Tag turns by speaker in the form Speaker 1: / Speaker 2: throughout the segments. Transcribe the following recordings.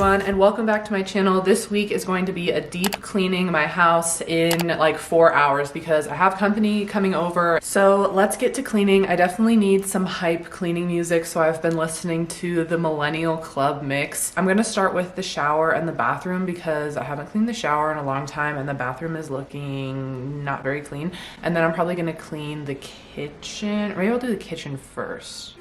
Speaker 1: everyone, and welcome back to my channel. This week is going to be a deep cleaning my house in like 4 hours because I have company coming over. So let's get to cleaning. I definitely need some hype cleaning music, so I've been listening to the Millennial Club mix. I'm gonna start with the shower and the bathroom because I haven't cleaned the shower in a long time and the bathroom is looking not very clean. And then I'm probably gonna clean the kitchen. Or maybe I'll do the kitchen first.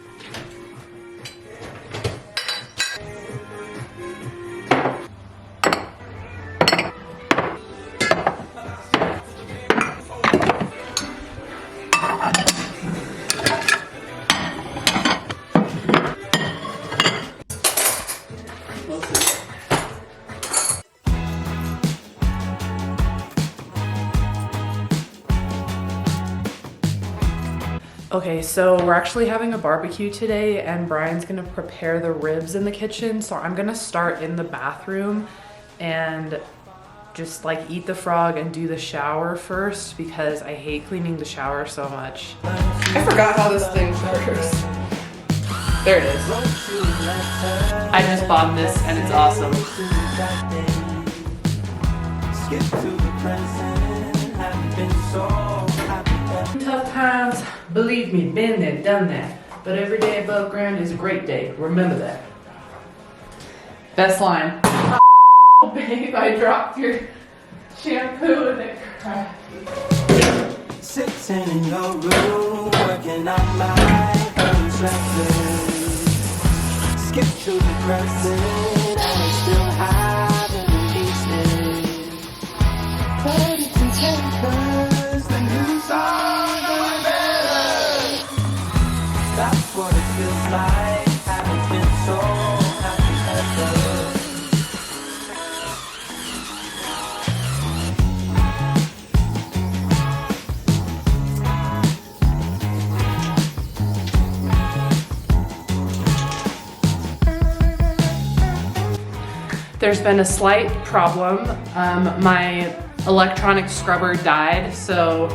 Speaker 1: Okay, so we're actually having a barbecue today and Brian's gonna prepare the ribs in the kitchen. So I'm gonna start in the bathroom and just like eat the frog and do the shower first because I hate cleaning the shower so much. I forgot how this thing works. There it is. I just bought this and it's awesome. Tough times, believe me, been there, done that. But every day above ground is a great day. Remember that. Best line. Oh, babe, I dropped your shampoo in it.
Speaker 2: Sitting in your room, working on my contractions. Skip to the present, and I still haven't released it. Put it in tempers, the news are going better. That's what it feels like, haven't been so happy ever.
Speaker 1: There's been a slight problem. My electronic scrubber died, so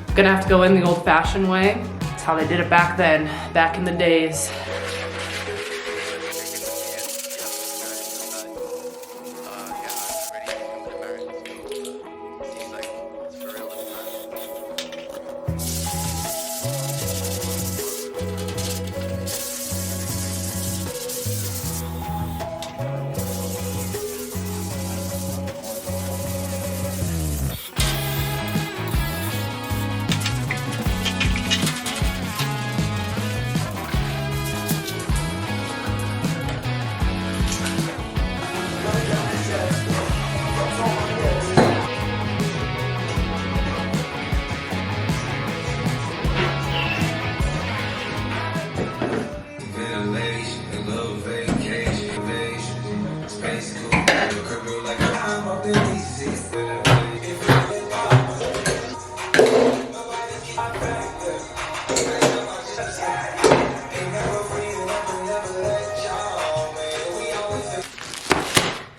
Speaker 1: I'm gonna have to go in the old-fashioned way. That's how they did it back then, back in the days.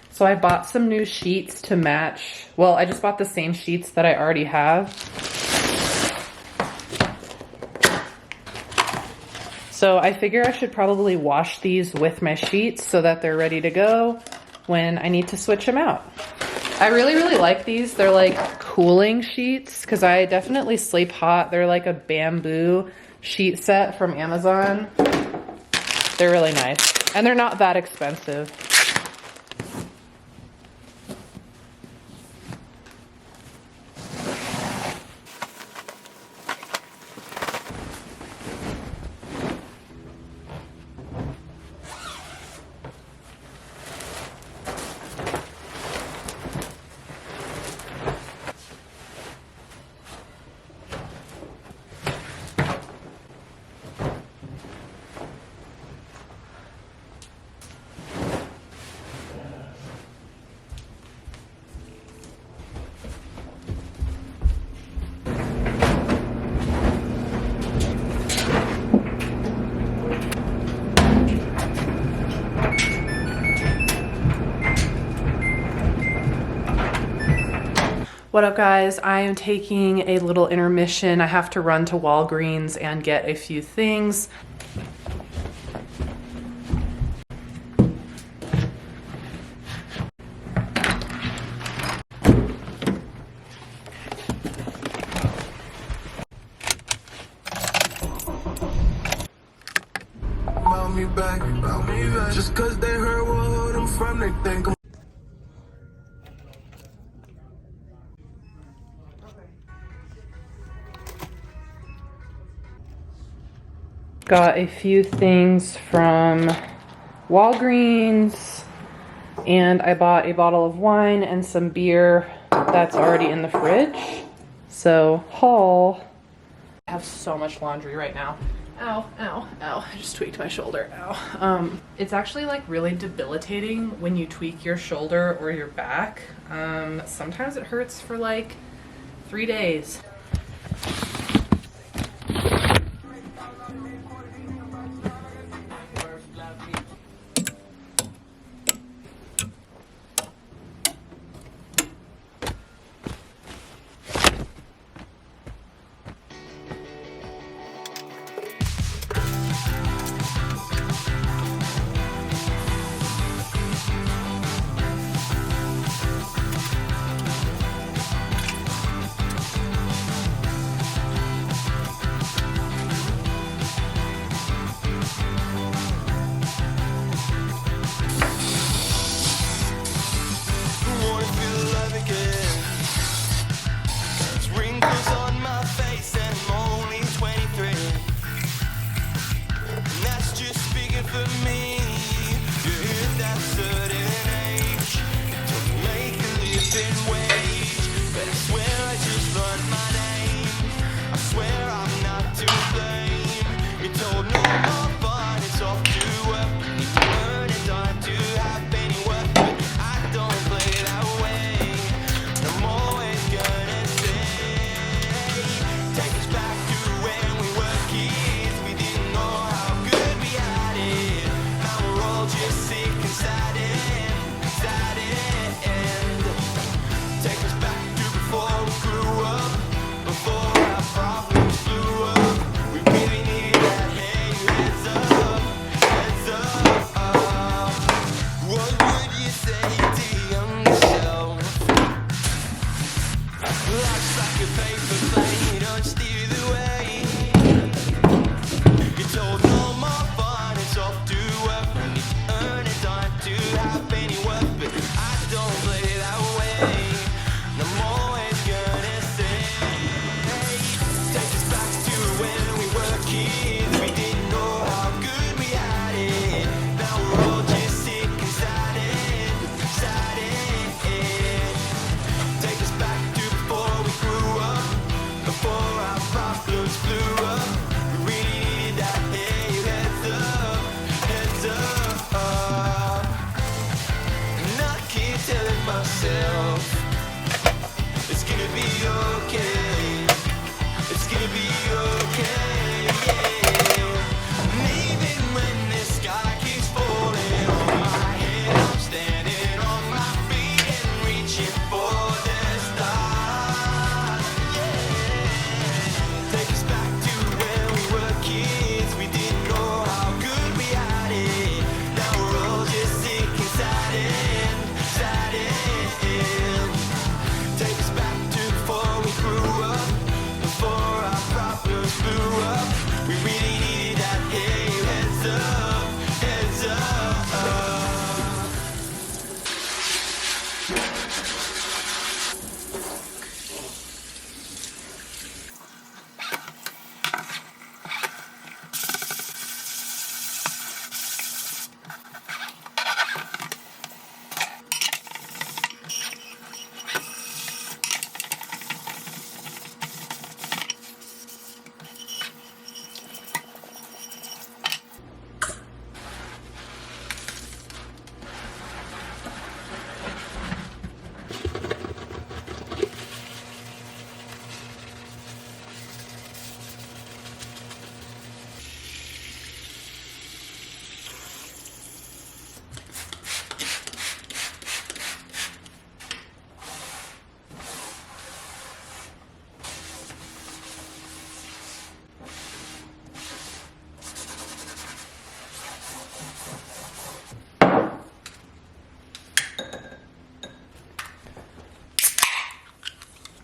Speaker 1: So I bought some new sheets to match. Well, I just bought the same sheets that I already have. So I figure I should probably wash these with my sheets so that they're ready to go when I need to switch them out. I really like these. They're like cooling sheets because I definitely sleep hot. They're like a bamboo sheet set from Amazon. They're really nice and they're not that expensive. What up guys, I am taking a little intermission. I have to run to Walgreens and get a few things.
Speaker 2: me back. Just cause they heard what hood I'm from, they think I'm
Speaker 1: got a few things from Walgreens, and I bought a bottle of wine and some beer that's already in the fridge. So, haul. I have so much laundry right now. Ow, ow, ow. I just tweaked my shoulder. Ow. It's actually like really debilitating when you tweak your shoulder or your back. Sometimes it hurts for like 3 days.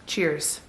Speaker 1: Cheers.